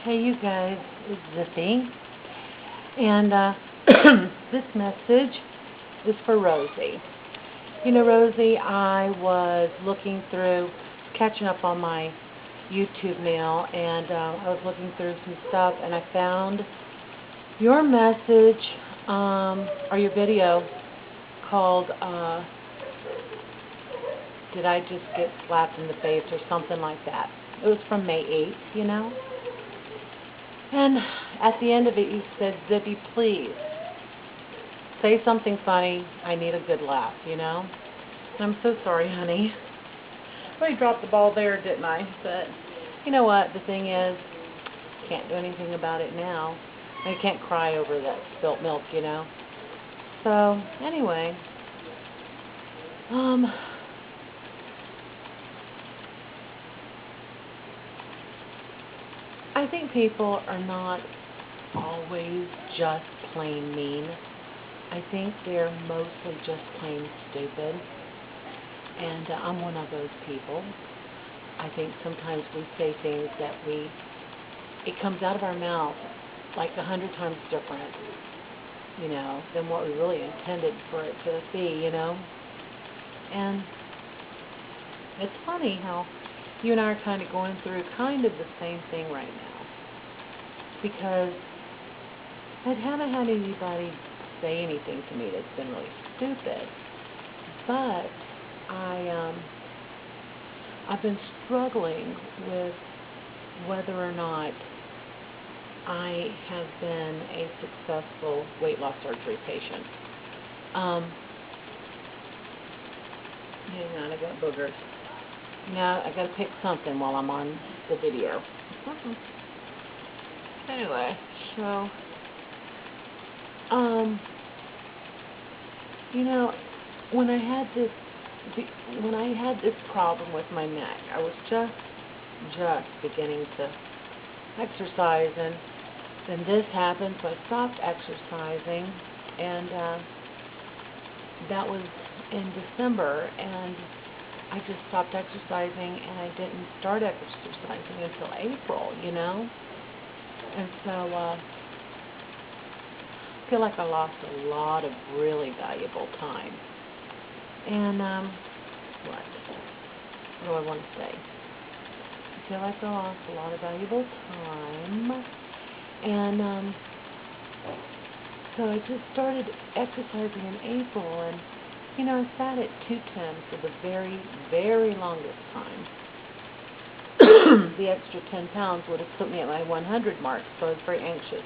Hey you guys, it's Zippy, and this message is for Rosie. You know, Rosie, I was looking through, catching up on my YouTube mail, and I was looking through some stuff, and I found your message, or your video called, Did I Just Get Slapped in the Face, or something like that. It was from May 8th, you know. And at the end of it, you said, Zippy, please, say something funny. I need a good laugh, you know. And I'm so sorry, honey. I really dropped the ball there, didn't I? But you know what? The thing is, can't do anything about it now. I can't cry over that spilt milk, you know. So, anyway, I think people are not always just plain mean. I think they're mostly just plain stupid. And I'm one of those people. I think sometimes we say things that it comes out of our mouth like 100 times different, you know, than what we really intended for it to be, you know. And it's funny how you and I are kind of going through kind of the same thing right now. Because I haven't had anybody say anything to me that's been really stupid. But I've been struggling with whether or not I have been a successful weight loss surgery patient. Hang on, I got boogers. Now I got to pick something while I'm on the video. Anyway, so you know, when I had this problem with my neck, I was just beginning to exercise, and then this happened, so I stopped exercising, and that was in December, and I just stopped exercising, and I didn't start exercising until April, you know. And so I feel like I lost a lot of really valuable time. And what do I want to say? I feel like I lost a lot of valuable time. And so I just started exercising in April, and you know, I sat at 210 for the very, very longest time. The extra 10 pounds would have put me at my 100 mark, so I was very anxious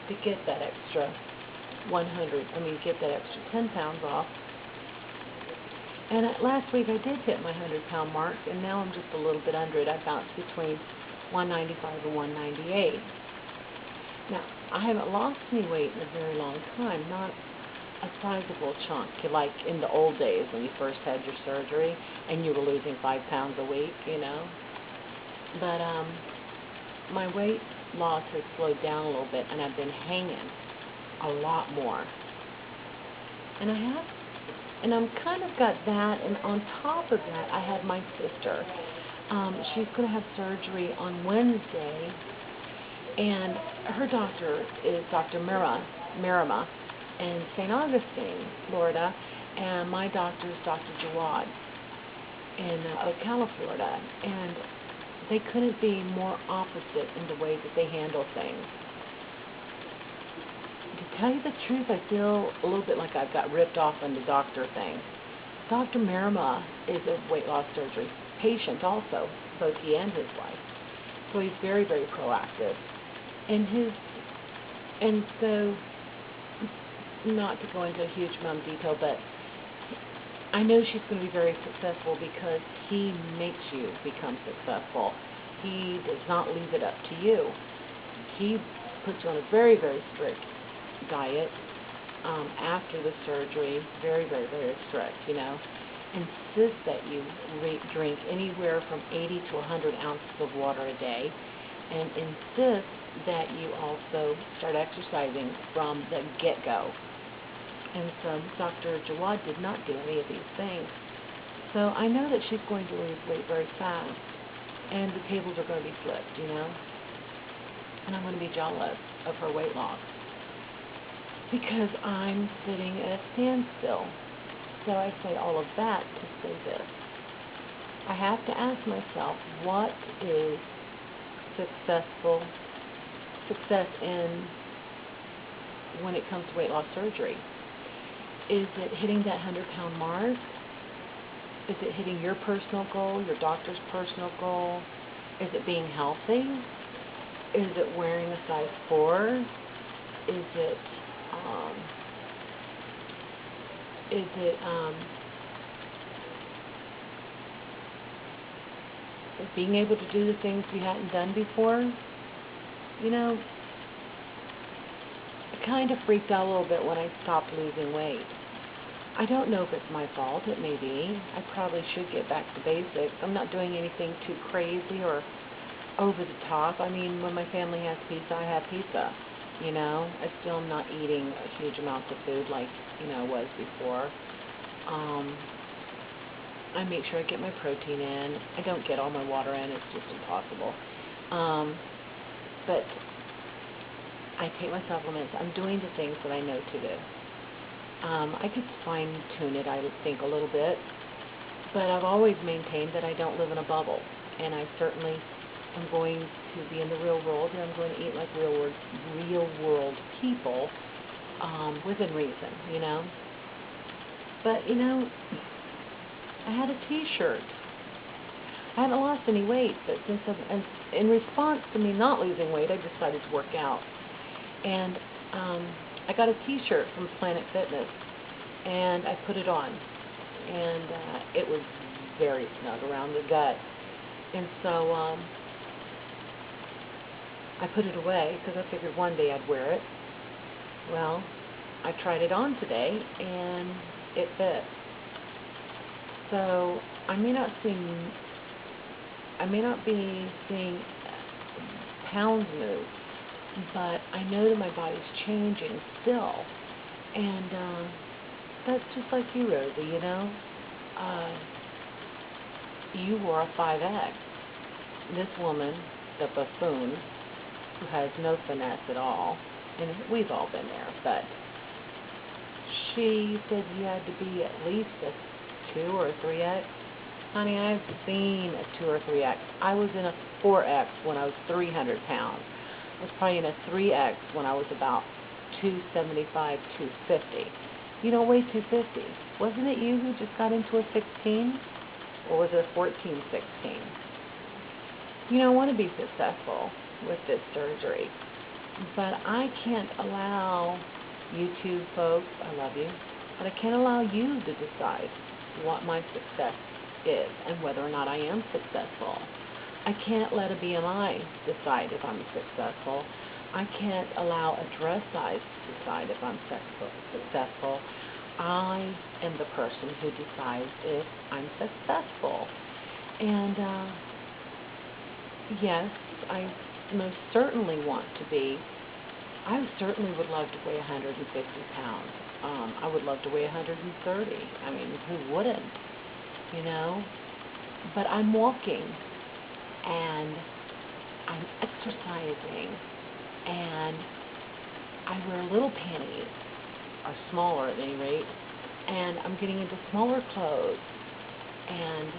to get that extra get that extra 10 pounds off. And last week I did hit my 100-pound mark, and now I'm just a little bit under it. I bounced between 195 and 198. Now, I haven't lost any weight in a very long time, not a sizable chunk, like in the old days when you first had your surgery and you were losing 5 pounds a week, you know. But my weight loss has slowed down a little bit, and I've been hanging a lot more. And I'm kind of got that, and on top of that, I had my sister. She's going to have surgery on Wednesday, and her doctor is Dr. Marima in St. Augustine, Florida, and my doctor is Dr. Jawad in Ocala, Florida, and they couldn't be more opposite in the way that they handle things. To tell you the truth, I feel a little bit like I've got ripped off on the doctor thing. Dr. Marima is a weight loss surgery patient also, both he and his wife. So he's very, very proactive. And so, not to go into a huge amount of detail, but I know she's going to be very successful because he makes you become successful. He does not leave it up to you. He puts you on a very, very strict diet after the surgery, very, very, very strict, you know. Insists that you drink anywhere from 80 to 100 ounces of water a day, and insists that you also start exercising from the get-go. And so Dr. Jawad did not do any of these things. So I know that she's going to lose weight very fast, and the tables are going to be flipped, you know. and I'm going to be jealous of her weight loss because I'm sitting at a standstill. So I say all of that to say this. I have to ask myself, what is success in when it comes to weight loss surgery? Is it hitting that 100-pound mark? Is it hitting your personal goal, your doctor's personal goal? Is it being healthy? Is it wearing a size 4? Is it being able to do the things you hadn't done before? You know, I kind of freaked out a little bit when I stopped losing weight. I don't know if it's my fault. It may be. I probably should get back to basics. I'm not doing anything too crazy or over the top. I mean, when my family has pizza, I have pizza. You know, I still am not eating huge amounts of food like, was before. I make sure I get my protein in. I don't get all my water in. It's just impossible. But I take my supplements. I'm doing the things that I know to do. I could fine-tune it, I think, a little bit. But I've always maintained that I don't live in a bubble. And I certainly am going to be in the real world, and I'm going to eat like real world people, within reason, But, I had a t-shirt. I haven't lost any weight, but in response to me not losing weight, I decided to work out. And I got a t-shirt from Planet Fitness, and I put it on. And it was very snug around the gut. And so I put it away because I figured one day I'd wear it. Well, I tried it on today, and it fit. So I may not be seeing pounds move, but I know that my body's changing still. And that's just like you, Rosie, you wore a 5X. This woman, the buffoon, who has no finesse at all, and we've all been there, but she said you had to be at least a 2 or a 3X. Honey, I've seen a 2 or 3X. I was in a 4X when I was 300 pounds. I was probably in a 3X when I was about 275, 250. You don't weigh 250. Wasn't it you who just got into a 16? Or was it a 14, 16? I want to be successful with this surgery, but I can't allow YouTube folks, I love you, but I can't allow you to decide what my success is and whether or not I am successful. I can't let a BMI decide if I'm successful. I can't allow a dress size to decide if I'm successful. I am the person who decides if I'm successful. And yes, I most certainly want to be. I certainly would love to weigh 150 pounds. I would love to weigh 130. I mean, who wouldn't? But I'm walking, and I'm exercising, and I wear little panties, or smaller at any rate, and I'm getting into smaller clothes, and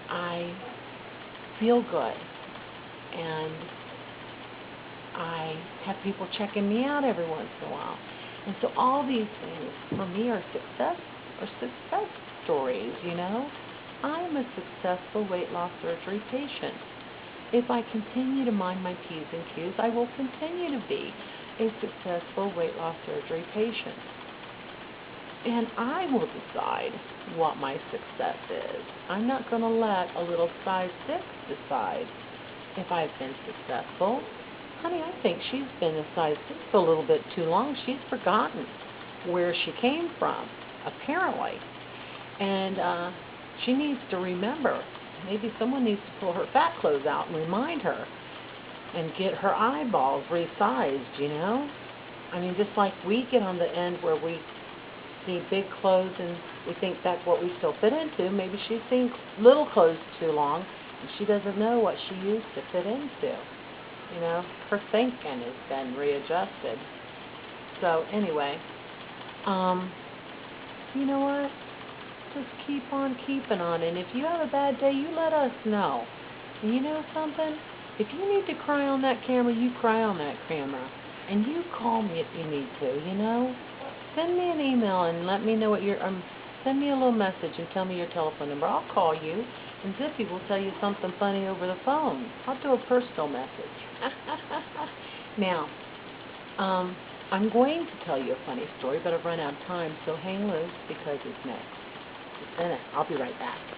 I feel good, and I have people checking me out every once in a while. And so all these things, for me, are success stories, I'm a successful weight loss surgery patient. If I continue to mind my P's and Q's, I will continue to be a successful weight loss surgery patient. And I will decide what my success is. I'm not going to let a little size 6 decide if I've been successful. Honey, I think she's been a size 6 a little bit too long. She's forgotten where she came from, apparently. And she needs to remember. Maybe someone needs to pull her fat clothes out and remind her and get her eyeballs resized, I mean, just like we get on the end where we see big clothes and we think that's what we still fit into. Maybe she's seen little clothes too long and she doesn't know what she used to fit into. You know, her thinking has been readjusted. So anyway, you know what? Just keep on keeping on. And if you have a bad day, you let us know. And you know something? If you need to cry on that camera, you cry on that camera. And you call me if you need to, you know? Send me an email and let me know what your, send me a little message and tell me your telephone number. I'll call you. And Zippy will tell you something funny over the phone. I'll do a personal message. Now, I'm going to tell you a funny story, but I've run out of time, so hang loose because it's next. Just a minute. I'll be right back.